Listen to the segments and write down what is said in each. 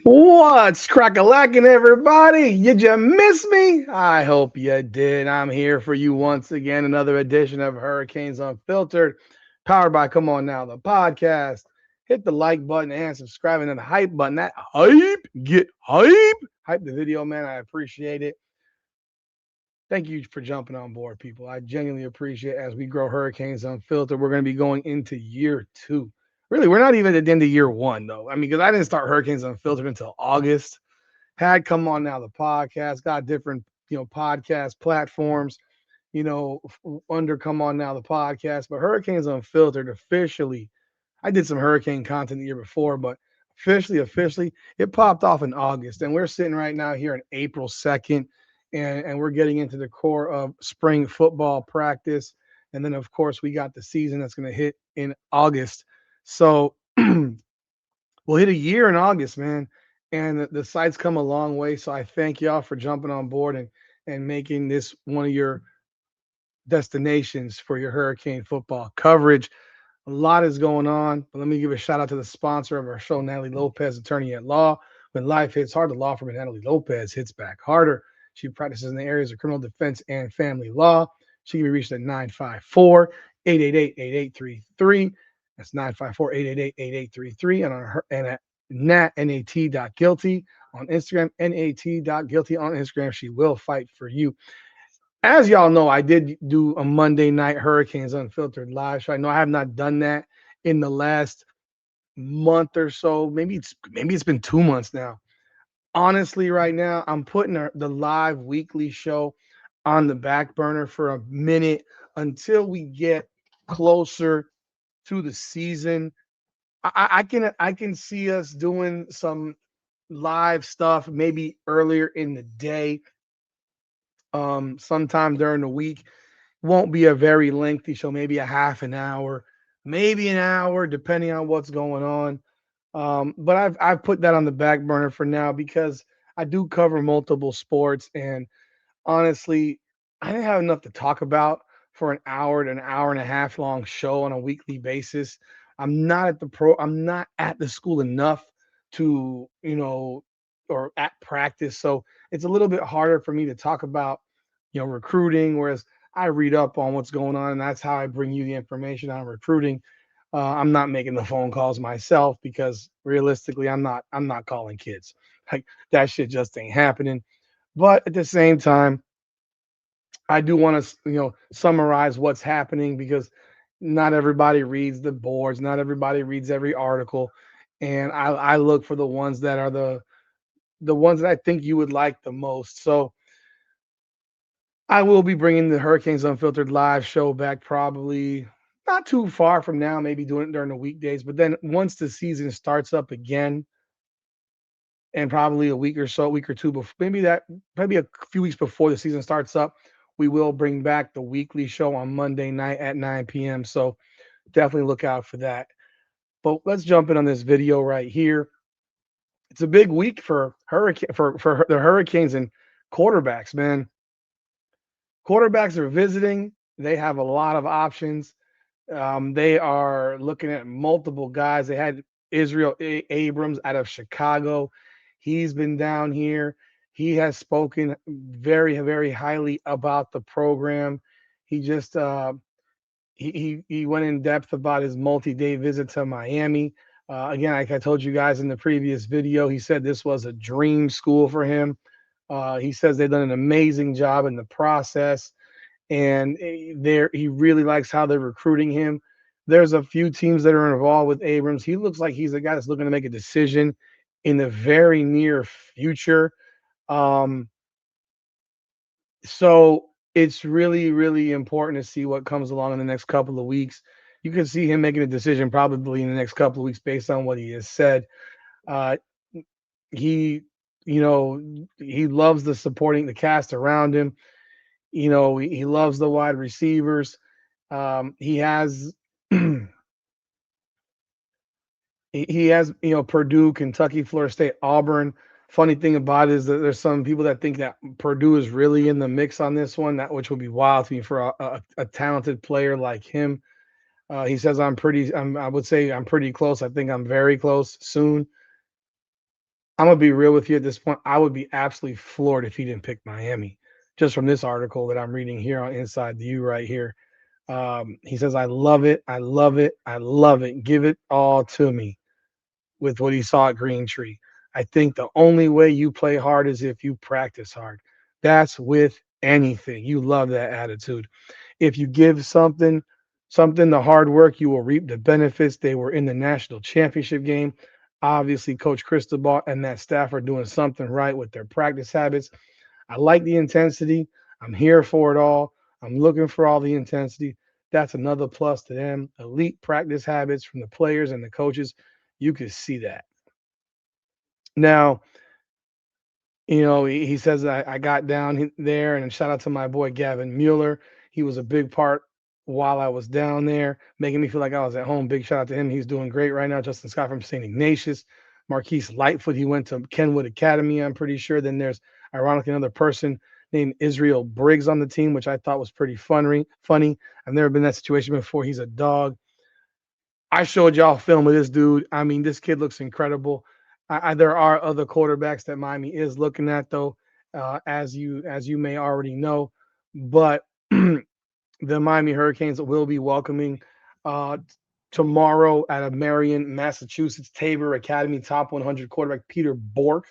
What's crack-a-lackin', everybody? Did you miss me? I hope you did. I'm here for you once again. Another edition of Hurricanes Unfiltered, powered by Come On Now, the podcast. Hit the like button and subscribe and then the hype button. That hype, get hype. Hype the video, man. I appreciate it. Thank you for jumping on board, people. I genuinely appreciate it. As we grow Hurricanes Unfiltered. We're going to be going into year two. Really, we're not even at the end of year one, though. I mean, because I didn't start Hurricanes Unfiltered until August. Had Come On Now, the podcast, got different, podcast platforms, under Come On Now, the podcast. But Hurricanes Unfiltered officially, I did some hurricane content the year before, but officially, it popped off in August. And we're sitting right now here on April 2nd, and we're getting into the core of spring football practice. And then, of course, we got the season that's going to hit in August. So we'll hit a year in August, man. And the site's come a long way. So I thank y'all for jumping on board and making this one of your destinations for your hurricane football coverage. A lot is going on, but let me give a shout out to the sponsor of our show, Natalie Lopez, attorney at law. When life hits hard, the law firm of Natalie Lopez hits back harder. She practices in the areas of criminal defense and family law. She can be reached at 954 888 8833. That's 954 888 8833. And at nat.guilty on Instagram, nat.guilty on Instagram. She will fight for you. As y'all know, I did do a Monday night Hurricanes Unfiltered live show. I know I have not done that in the last month or so. Maybe it's been 2 months now. Honestly, right now, I'm putting the live weekly show on the back burner for a minute until we get closer to the season. I can see us doing some live stuff maybe earlier in the day, sometime during the week. Won't be a very lengthy show, maybe a half an hour, maybe an hour, depending on what's going on. But I've put that on the back burner for now because I do cover multiple sports, and honestly, I didn't have enough to talk about for an hour to an hour and a half long show on a weekly basis. I'm not at the school enough to, or at practice. So it's a little bit harder for me to talk about, recruiting, whereas I read up on what's going on, and that's how I bring you the information on recruiting. I'm not making the phone calls myself because realistically, I'm not calling kids. Like that shit just ain't happening. But at the same time, I do want to, summarize what's happening because not everybody reads the boards, not everybody reads every article, and I look for the ones that are the ones that I think you would like the most. So I will be bringing the Hurricanes Unfiltered live show back probably not too far from now, maybe doing it during the weekdays. But then once the season starts up again, and probably a week or so, a week or two before, maybe a few weeks before the season starts up, we will bring back the weekly show on Monday night at 9 p.m. So definitely look out for that. But let's jump in on this video right here. It's a big week for the Hurricanes and quarterbacks, man. Quarterbacks are visiting. They have a lot of options. They are looking at multiple guys. They had Israel Abrams out of Chicago. He's been down here. He has spoken very, very highly about the program. He just he went in depth about his multi-day visit to Miami. Again, like I told you guys in the previous video, he said this was a dream school for him. He says they've done an amazing job in the process, and there he really likes how they're recruiting him. There's a few teams that are involved with Abrams. He looks like he's a guy that's looking to make a decision in the very near future. Um, so it's really, really important to see what comes along in the next couple of weeks. You can see him making a decision probably in the next couple of weeks based on what he has said. Uh, he, he loves the cast around him. He loves the wide receivers. He has he has Purdue, Kentucky, Florida State, Auburn. Funny thing about it is that there's some people that think that Purdue is really in the mix on this one, that which would be wild to me for a talented player like him. He says I would say I'm pretty close. I think I'm very close soon. I'm gonna be real with you at this point. I would be absolutely floored if he didn't pick Miami, just from this article that I'm reading here on Inside the U right here. He says, "I love it. I love it. I love it. Give it all to me." With what he saw at Green Tree, I think the only way you play hard is if you practice hard. That's with anything. You love that attitude. If you give something the hard work, you will reap the benefits. They were in the national championship game. Obviously, Coach Cristobal and that staff are doing something right with their practice habits. I like the intensity. I'm here for it all. I'm looking for all the intensity. That's another plus to them. Elite practice habits from the players and the coaches. You could see that. Now, he says I got down there, and shout out to my boy Gavin Mueller. He was a big part while I was down there, making me feel like I was at home. Big shout out to him. He's doing great right now. Justin Scott from St. Ignatius. Marquise Lightfoot, he went to Kenwood Academy, I'm pretty sure. Then there's ironically another person named Israel Briggs on the team, which I thought was pretty funny. I've never been in that situation before. He's a dog. I showed y'all film of this dude. I mean, this kid looks incredible. There are other quarterbacks that Miami is looking at, though, as you may already know. But the Miami Hurricanes will be welcoming uh, tomorrow out of Marion, Massachusetts, Tabor Academy top 100 quarterback Peter Bork.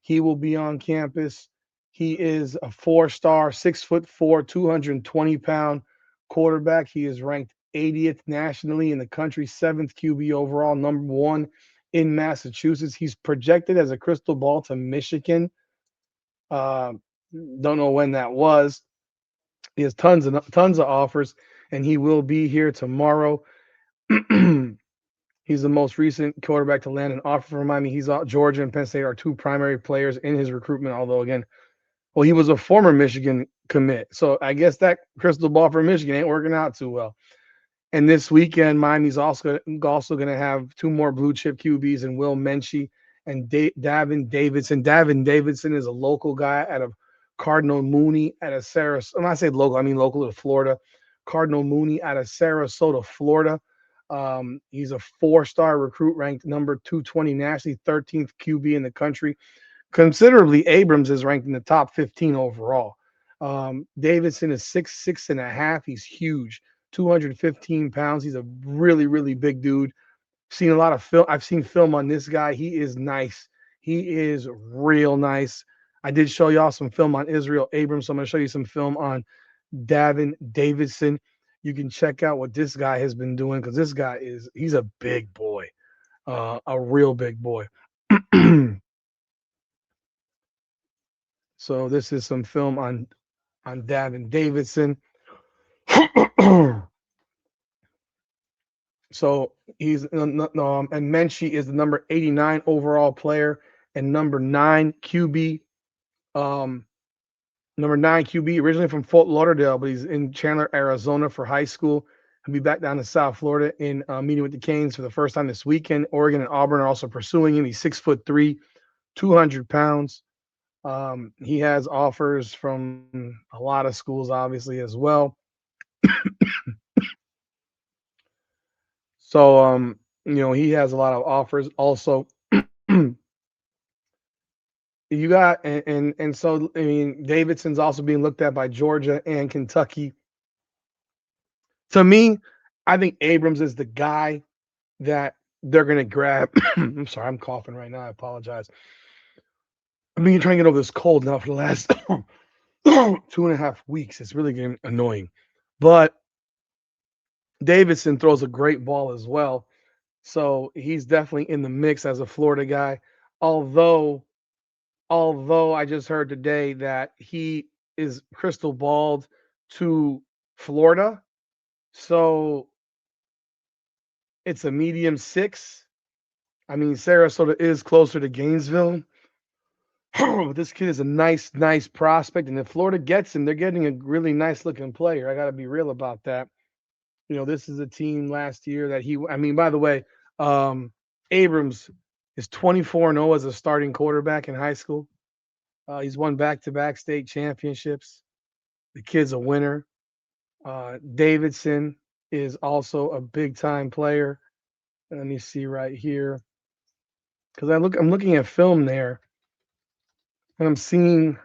He will be on campus. He is a four-star, 6'4", 220-pound quarterback. He is ranked 80th nationally in the country, seventh QB overall, number one in Massachusetts. He's projected as a crystal ball to Michigan. Uh, don't know when that was. He has tons of offers, and he will be here tomorrow. He's the most recent quarterback to land an offer from Miami. Georgia and Penn State are two primary players in his recruitment. Although again, well, he was a former Michigan commit, so I guess that crystal ball for Michigan ain't working out too well. And this weekend, Miami's also going to have two more blue chip QBs and Will Menchie and Davin Davidson. Davin Davidson is a local guy out of Cardinal Mooney out of Sarasota. When I say local, I mean local to Florida. Cardinal Mooney out of Sarasota, Florida. He's a four-star recruit ranked number 220 nationally, 13th QB in the country. Considerably, Abrams is ranked in the top 15 overall. Davidson is 6'6.5". He's huge, 215 pounds. He's a really, really big dude. Seen a lot of film. I've seen film on this guy. He is nice. He is real nice. I did show y'all some film on Israel Abrams, so I'm going to show you some film on Davin Davidson. You can check out what this guy has been doing because he's a big boy, a real big boy. So this is some film on Davin Davidson. So he's and Menchie is the number 89 overall player and Um, number 9 QB, originally from Fort Lauderdale, but he's in Chandler, Arizona for high school. He'll be back down to South Florida in meeting with the Canes for the first time this weekend. Oregon and Auburn are also pursuing him. He's 6'3", 200 pounds. He has offers from a lot of schools, obviously, as well. So, he has a lot of offers. Also, you got and so I mean, Davidson's also being looked at by Georgia and Kentucky. To me, I think Abrams is the guy that they're gonna grab. I'm sorry, I'm coughing right now. I apologize. I've been trying to get over this cold now for the last 2.5 weeks. It's really getting annoying. But Davidson throws a great ball as well. So he's definitely in the mix as a Florida guy. Although, although I just heard today that he is crystal balled to Florida. So it's a medium six. I mean, Sarasota is closer to Gainesville. But this kid is a nice prospect. And if Florida gets him, they're getting a really nice looking player. I got to be real about that. This is a team last year that I mean, by the way, Abrams is 24-0 as a starting quarterback in high school. He's won back-to-back state championships. The kid's a winner. Davidson is also a big-time player. Let me see right here. because I'm looking at film there, and I'm seeing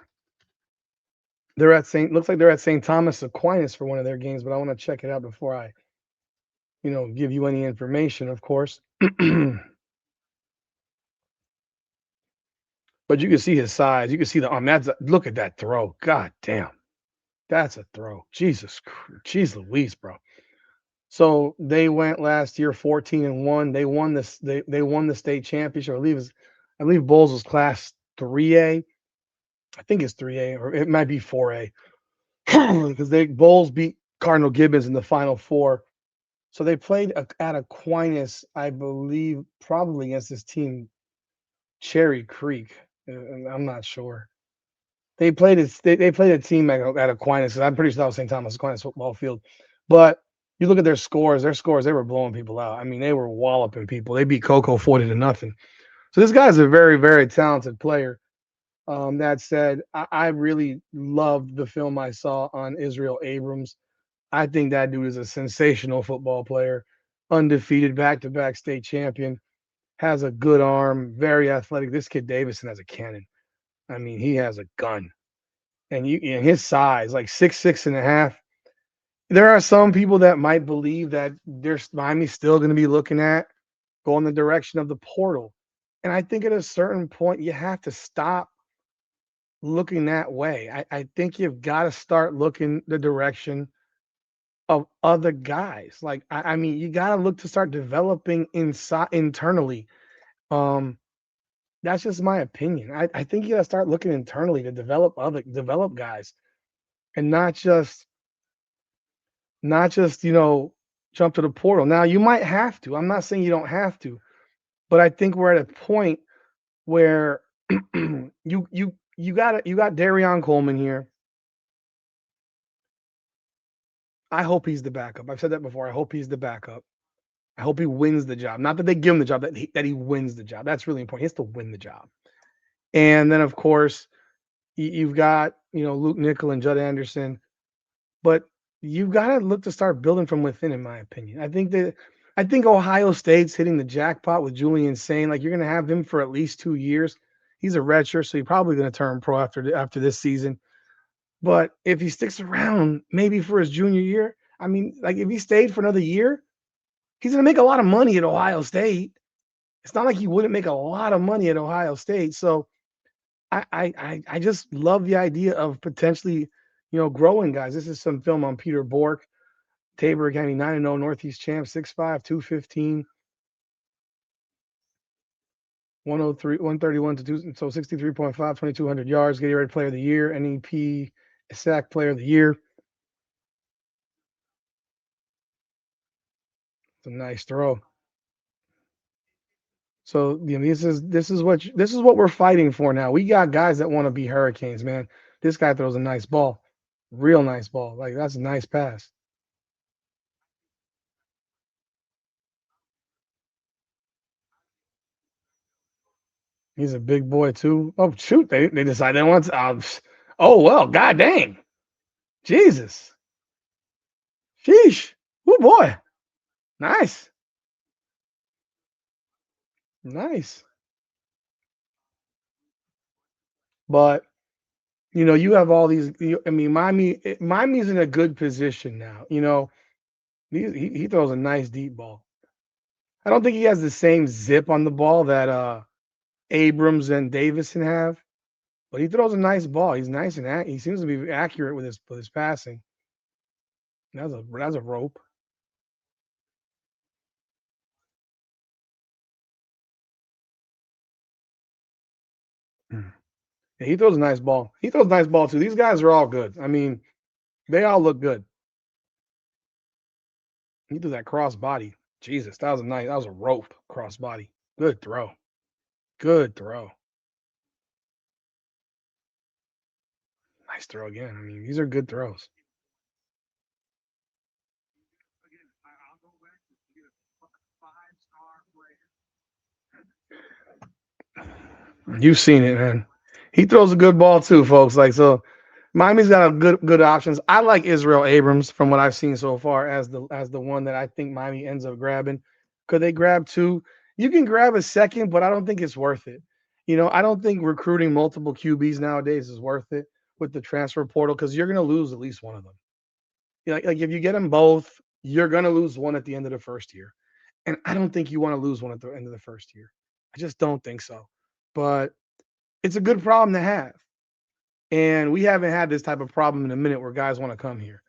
they're at St. Looks like they're at St. Thomas Aquinas for one of their games, but I want to check it out before I, give you any information, of course. But you can see his size. You can see the arm. Look at that throw. God damn, that's a throw. Jeez Louise, bro. So they went last year 14-1. They won this. They won the state championship. I believe Bulls was class 3A. I think it's 3A or it might be 4A because they Bulls beat Cardinal Gibbons in the Final Four. So they played at Aquinas, I believe, probably against this team, Cherry Creek. I'm not sure. They played a team at Aquinas. I'm pretty sure that was St. Thomas Aquinas football field. But you look at their scores. They were blowing people out. I mean, they were walloping people. They beat Coco 40-0. So this guy's a very, very talented player. That said, I really loved the film I saw on Israel Abrams. I think that dude is a sensational football player, undefeated, back-to-back state champion, has a good arm, very athletic. This kid Davison has a cannon. I mean, he has a gun, and his size, like 6'6.5". There are some people that might believe that there's Miami's still going to be looking at going the direction of the portal, and I think at a certain point you have to stop looking that way. I think you've got to start looking the direction of other guys. Like I mean, you got to look to start developing inside internally. Um, that's just my opinion. I think you got to start looking internally to develop guys, and not just jump to the portal. Now you might have to. I'm not saying you don't have to, but I think we're at a point where you got Darion Coleman here. I hope he's the backup. I've said that before. I hope he's the backup. I hope he wins the job. Not that they give him the job, that he wins the job. That's really important. He has to win the job. And then, of course, you've got Luke Nickel and Judd Anderson, but you've got to look to start building from within, in my opinion. I think Ohio State's hitting the jackpot with Julian Sain. Like you're going to have him for at least 2 years. He's a redshirt, so he's probably going to turn pro after this season. But if he sticks around, maybe for his junior year, I mean, like if he stayed for another year, he's going to make a lot of money at Ohio State. It's not like he wouldn't make a lot of money at Ohio State. So I just love the idea of potentially, growing guys. This is some film on Peter Bork, Tabor Academy 9-0 Northeast champ, 6'5", 215, 103, 131 to 2, so 63.5, 2,200 yards, Gatorade Player of the Year, NEP SAC Player of the Year. It's a nice throw. So this is what we're fighting for now. We got guys that want to be Hurricanes, man. This guy throws a nice ball, real nice ball. Like that's a nice pass. He's a big boy too. Oh shoot, they decided they want to. Oh well, god dang, Jesus, sheesh, oh boy, nice, nice. But you have all these. I mean, Miami's in a good position now. He throws a nice deep ball. I don't think he has the same zip on the ball that Abrams and Davison have, but he throws a nice ball. He's nice and he seems to be accurate with his passing. That's a rope. Mm. Yeah, he throws a nice ball. He throws a nice ball too. These guys are all good. I mean, they all look good. He threw that cross body. Jesus, that was a rope cross body. Good throw. Good throw. Nice throw again. I mean, these are good throws. You've seen it, man. He throws a good ball too, folks. Like so, Miami's got a good options. I like Israel Abrams from what I've seen so far as the one that I think Miami ends up grabbing. Could they grab two? You can grab a second, but I don't think it's worth it. I don't think recruiting multiple QBs nowadays is worth it with the transfer portal because you're going to lose at least one of them. Like if you get them both, you're going to lose one at the end of the first year. And I don't think you want to lose one at the end of the first year. I just don't think so. But it's a good problem to have. And we haven't had this type of problem in a minute where guys want to come here,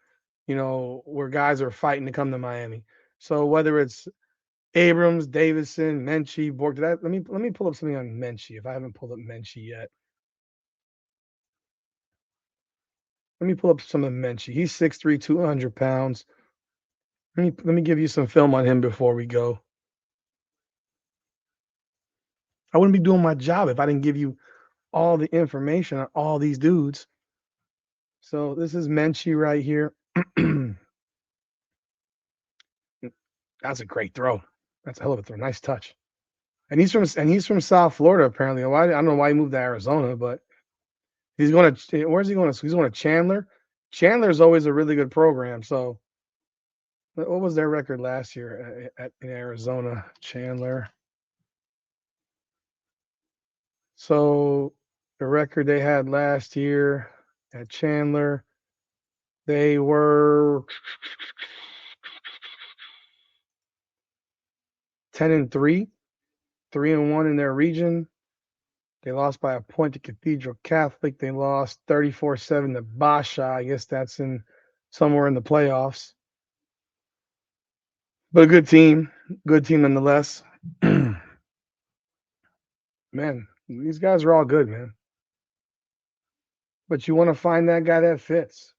where guys are fighting to come to Miami. So whether it's Abrams, Davison, Menchie, Borg, let me pull up something on Menchie if I haven't pulled up Menchie yet. Let me pull up some of Menchie. He's 6'3", 200 pounds. Let me give you some film on him before we go. I wouldn't be doing my job if I didn't give you all the information on all these dudes. So this is Menchie right here. That's a great throw. That's a hell of a throw. Nice touch. And he's from South Florida apparently. Why I don't know why he moved to Arizona, but he's going to where's he going to? He's going to Chandler. Chandler is always a really good program. So what was their record last year in Arizona? Chandler. So the record they had last year at Chandler, they were 10-3, 3-1 in their region. They lost by a point to Cathedral Catholic. They lost 34-7 to Basha. I guess that's in somewhere in the playoffs. But a good team nonetheless. Man, these guys are all good, man. But you want to find that guy that fits.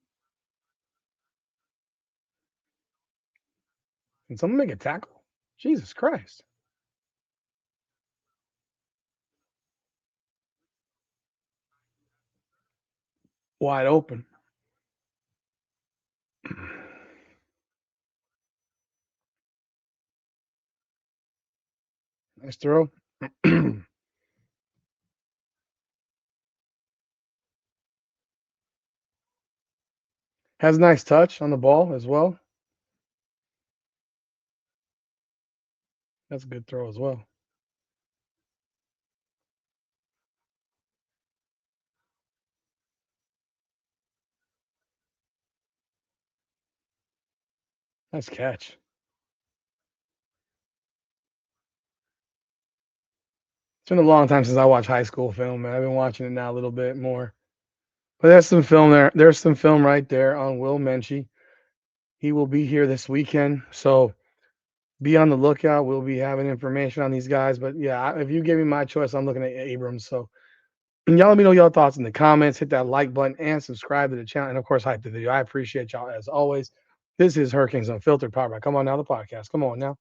Can someone make a tackle? Jesus Christ. Wide open. Nice throw. Has a nice touch on the ball as well. That's a good throw as well. Nice catch. It's been a long time since I watched high school film, man. I've been watching it now a little bit more. But there's some film there. There's some film right there on Will Menchie. He will be here this weekend. So be on the lookout. We'll be having information on these guys. But yeah, if you give me my choice, I'm looking at Abrams. So y'all let me know your thoughts in the comments. Hit that like button and subscribe to the channel. And of course, hype the video. I appreciate y'all as always. This is Hurricanes Unfiltered, powered by Come On Now, the podcast. Come on now.